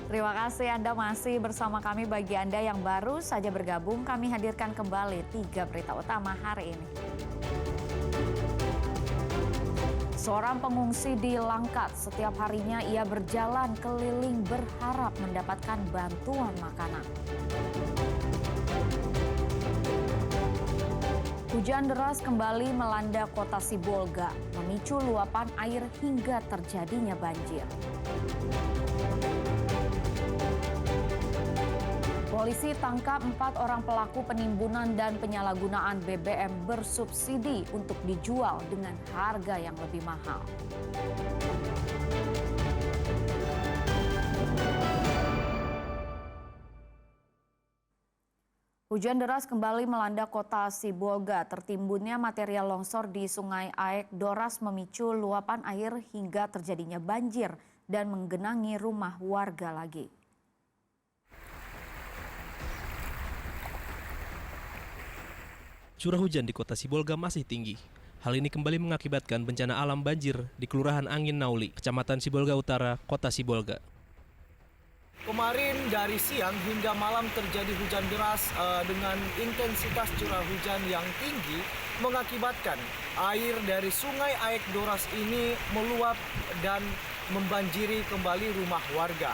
Terima kasih Anda masih bersama kami. Bagi Anda yang baru saja bergabung, kami hadirkan kembali 3 berita utama hari ini. Seorang pengungsi di Langkat, setiap harinya ia berjalan keliling berharap mendapatkan bantuan makanan. Hujan deras kembali melanda kota Sibolga, memicu luapan air hingga terjadinya banjir. Polisi tangkap 4 orang pelaku penimbunan dan penyalahgunaan BBM bersubsidi untuk dijual dengan harga yang lebih mahal. Hujan deras kembali melanda kota Sibolga. Tertimbunnya material longsor di Sungai Aek Doras memicu luapan air hingga terjadinya banjir dan menggenangi rumah warga lagi. Curah hujan di kota Sibolga masih tinggi. Hal ini kembali mengakibatkan bencana alam banjir di Kelurahan Angin Nauli, Kecamatan Sibolga Utara, Kota Sibolga. Kemarin dari siang hingga malam terjadi hujan deras dengan intensitas curah hujan yang tinggi mengakibatkan air dari Sungai Aek Doras ini meluap dan membanjiri kembali rumah warga.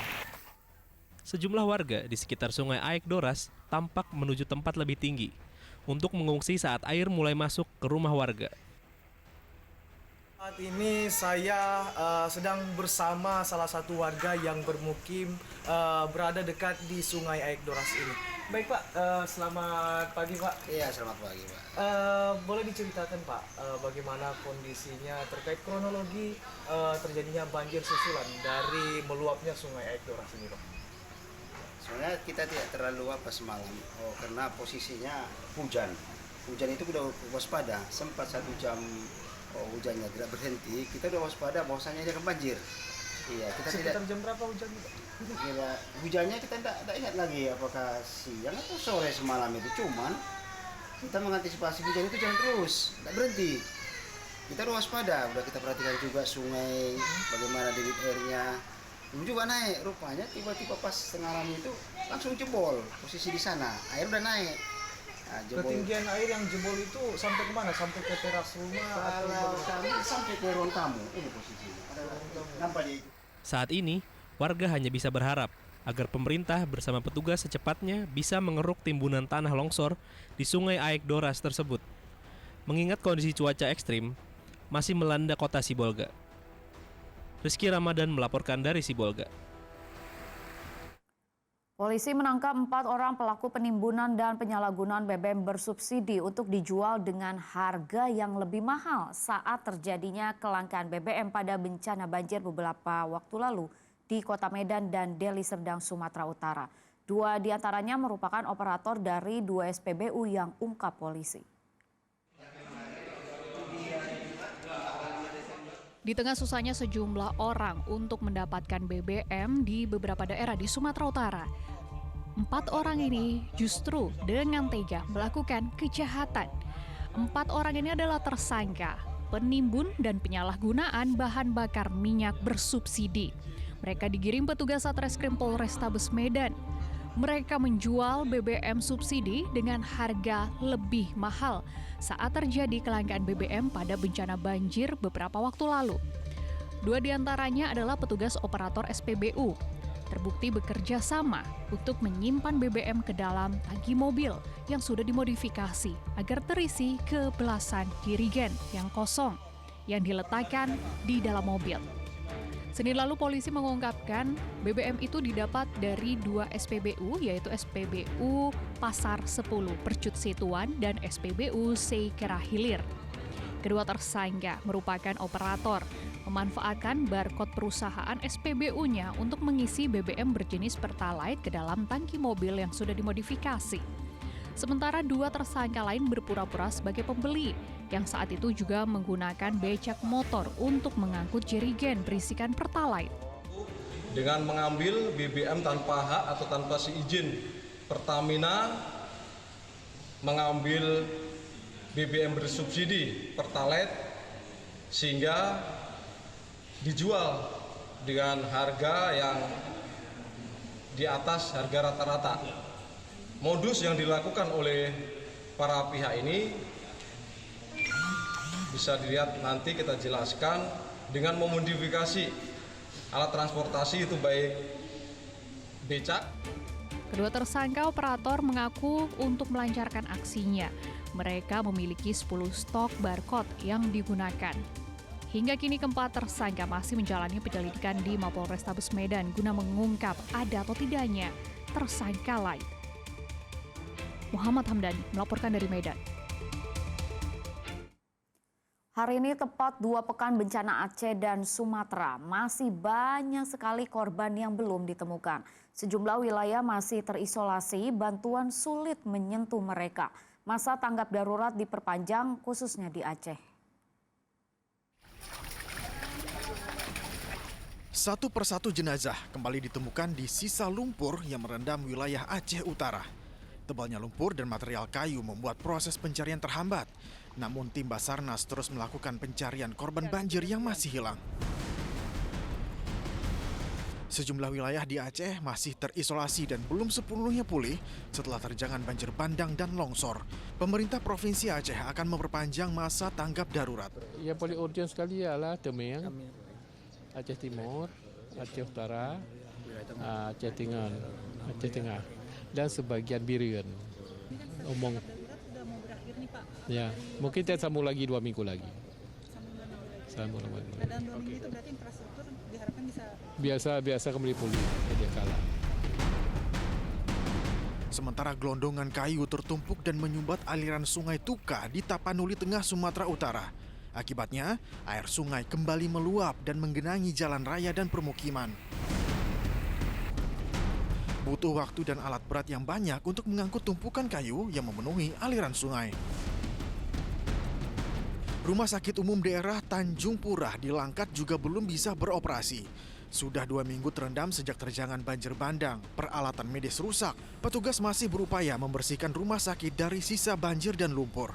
Sejumlah warga di sekitar Sungai Aek Doras tampak menuju tempat lebih tinggi untuk mengungsi saat air mulai masuk ke rumah warga. Saat ini saya sedang bersama salah satu warga yang bermukim berada dekat di Sungai Aek Doras ini. Baik Pak, selamat pagi Pak. Iya, selamat pagi Pak. Boleh diceritakan Pak bagaimana kondisinya terkait kronologi terjadinya banjir susulan dari meluapnya Sungai Aek Doras ini Pak? Sebenarnya kita tidak terlalu semalam, karena posisinya hujan. Hujan itu udah waspada, sempat 1 jam hujannya tidak berhenti. Kita udah waspada bahwasanya dia akan banjir. Iya, kita sekitar jam berapa hujannya Pak? Iya, hujannya kita tidak ingat lagi apakah siang atau sore semalam itu. Cuman kita mengantisipasi hujan itu jangan terus, tidak berhenti. Kita udah waspada, udah kita perhatikan juga sungai, bagaimana debit airnya. Belum juga naik, rupanya tiba-tiba pas tengah malam itu langsung jebol posisi di sana, air udah naik. Nah, ketinggian air yang jebol itu sampai kemana? Sampai ke teras rumah atau sampai ke ruang tamu, ini posisinya. Nampak di. Saat ini, warga hanya bisa berharap agar pemerintah bersama petugas secepatnya bisa mengeruk timbunan tanah longsor di Sungai Aek Doras tersebut. Mengingat kondisi cuaca ekstrim masih melanda kota Sibolga. Rizky Ramadan melaporkan dari Sibolga. Polisi menangkap 4 orang pelaku penimbunan dan penyalahgunaan BBM bersubsidi untuk dijual dengan harga yang lebih mahal saat terjadinya kelangkaan BBM pada bencana banjir beberapa waktu lalu di Kota Medan dan Deli Serdang, Sumatera Utara. 2 diantaranya merupakan operator dari 2 SPBU yang ungkap polisi. Di tengah susahnya sejumlah orang untuk mendapatkan BBM di beberapa daerah di Sumatera Utara, 4 orang ini justru dengan tega melakukan kejahatan. 4 orang ini adalah tersangka penimbun dan penyalahgunaan bahan bakar minyak bersubsidi. Mereka digiring petugas Satreskrim Polrestabes Medan. Mereka menjual BBM subsidi dengan harga lebih mahal saat terjadi kelangkaan BBM pada bencana banjir beberapa waktu lalu. 2 diantaranya adalah petugas operator SPBU. Terbukti bekerja sama untuk menyimpan BBM ke dalam tangki mobil yang sudah dimodifikasi agar terisi ke belasan jerigen yang kosong yang diletakkan di dalam mobil. Senin lalu polisi mengungkapkan BBM itu didapat dari 2 SPBU, yaitu SPBU Pasar 10 Percut Situan dan SPBU Seikera Hilir. Kedua tersangka merupakan operator, memanfaatkan barcode perusahaan SPBU-nya untuk mengisi BBM berjenis Pertalite ke dalam tangki mobil yang sudah dimodifikasi. Sementara 2 tersangka lain berpura-pura sebagai pembeli yang saat itu juga menggunakan becak motor untuk mengangkut jerigen berisikan Pertalite. Dengan mengambil BBM tanpa hak atau tanpa seizin Pertamina, mengambil BBM bersubsidi Pertalite sehingga dijual dengan harga yang di atas harga rata-rata. Modus yang dilakukan oleh para pihak ini bisa dilihat nanti kita jelaskan dengan memodifikasi alat transportasi itu baik becak. Kedua tersangka operator mengaku untuk melancarkan aksinya, mereka memiliki 10 stok barcode yang digunakan. Hingga kini keempat tersangka masih menjalani penyelidikan di Mapolrestabes Medan guna mengungkap ada atau tidaknya tersangka lain. Muhammad Hamdani melaporkan dari Medan. Hari ini tepat 2 pekan bencana Aceh dan Sumatera, masih banyak sekali korban yang belum ditemukan. Sejumlah wilayah masih terisolasi, bantuan sulit menyentuh mereka. Masa tanggap darurat diperpanjang khususnya di Aceh. Satu persatu jenazah kembali ditemukan di sisa lumpur yang merendam wilayah Aceh Utara. Tebalnya lumpur dan material kayu membuat proses pencarian terhambat. Namun tim Basarnas terus melakukan pencarian korban banjir yang masih hilang. Sejumlah wilayah di Aceh masih terisolasi dan belum sepenuhnya pulih setelah terjangan banjir bandang dan longsor. Pemerintah Provinsi Aceh akan memperpanjang masa tanggap darurat. Yang paling urgent sekali ialah Temeng, Aceh Timur, Aceh Utara, Aceh Tengah, dan sebagian Birian. Omong. Ya, mungkin kita sambung lagi 2 minggu lagi. Sambung lagi. Dalam 2 minggu itu berarti infrastruktur diharapkan bisa biasa kembali pulih sedia kala. Sementara gelondongan kayu tertumpuk dan menyumbat aliran sungai Tuka di Tapanuli Tengah, Sumatera Utara. Akibatnya, air sungai kembali meluap dan menggenangi jalan raya dan permukiman. Butuh waktu dan alat berat yang banyak untuk mengangkut tumpukan kayu yang memenuhi aliran sungai. Rumah Sakit Umum Daerah Tanjung Purah di Langkat juga belum bisa beroperasi. Sudah 2 minggu terendam sejak terjangan banjir bandang. Peralatan medis rusak. Petugas masih berupaya membersihkan rumah sakit dari sisa banjir dan lumpur.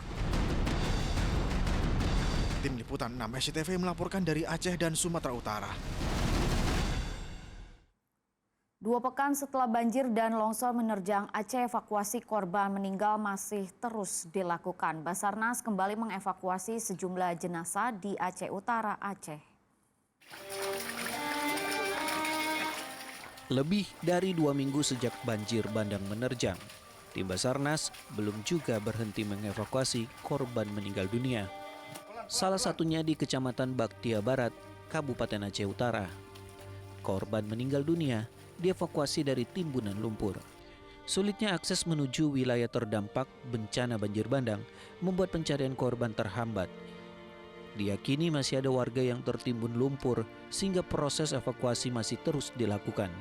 Tim Liputan 6 SCTV melaporkan dari Aceh dan Sumatera Utara. 2 pekan setelah banjir dan longsor menerjang Aceh, evakuasi korban meninggal masih terus dilakukan. Basarnas kembali mengevakuasi sejumlah jenazah di Aceh Utara, Aceh. Lebih dari 2 minggu sejak banjir bandang menerjang, tim Basarnas belum juga berhenti mengevakuasi korban meninggal dunia. Salah satunya di Kecamatan Baktia Barat, Kabupaten Aceh Utara. Korban meninggal dunia dievakuasi dari timbunan lumpur. Sulitnya akses menuju wilayah terdampak bencana banjir bandang membuat pencarian korban terhambat. Diyakini masih ada warga yang tertimbun lumpur sehingga proses evakuasi masih terus dilakukan.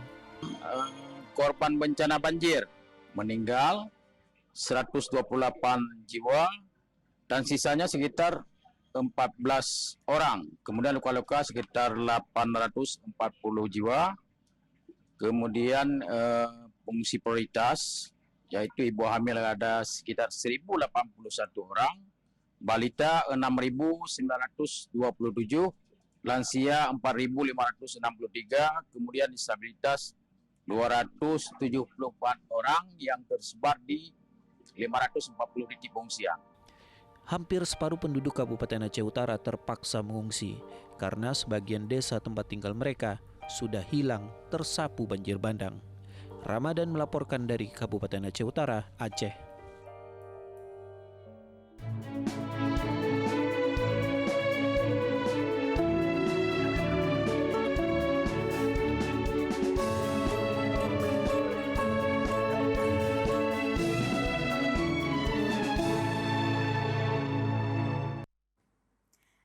Korban bencana banjir meninggal 128 jiwa dan sisanya sekitar 14 orang. Kemudian luka-luka sekitar 840 jiwa. Kemudian fungsi prioritas yaitu ibu hamil ada sekitar 1.081 orang, balita 6.927, lansia 4.563, kemudian disabilitas 274 orang yang tersebar di 540 titik pengungsian. Hampir separuh penduduk Kabupaten Aceh Utara terpaksa mengungsi karena sebagian desa tempat tinggal mereka sudah hilang tersapu banjir bandang. Ramadan melaporkan dari Kabupaten Aceh Utara, Aceh.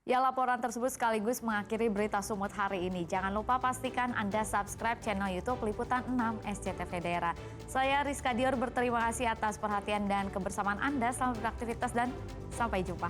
Ya, laporan tersebut sekaligus mengakhiri berita Sumut hari ini. Jangan lupa pastikan Anda subscribe channel YouTube Liputan 6 SCTV Daerah. Saya Rizka Dior berterima kasih atas perhatian dan kebersamaan Anda. Selamat beraktivitas dan sampai jumpa.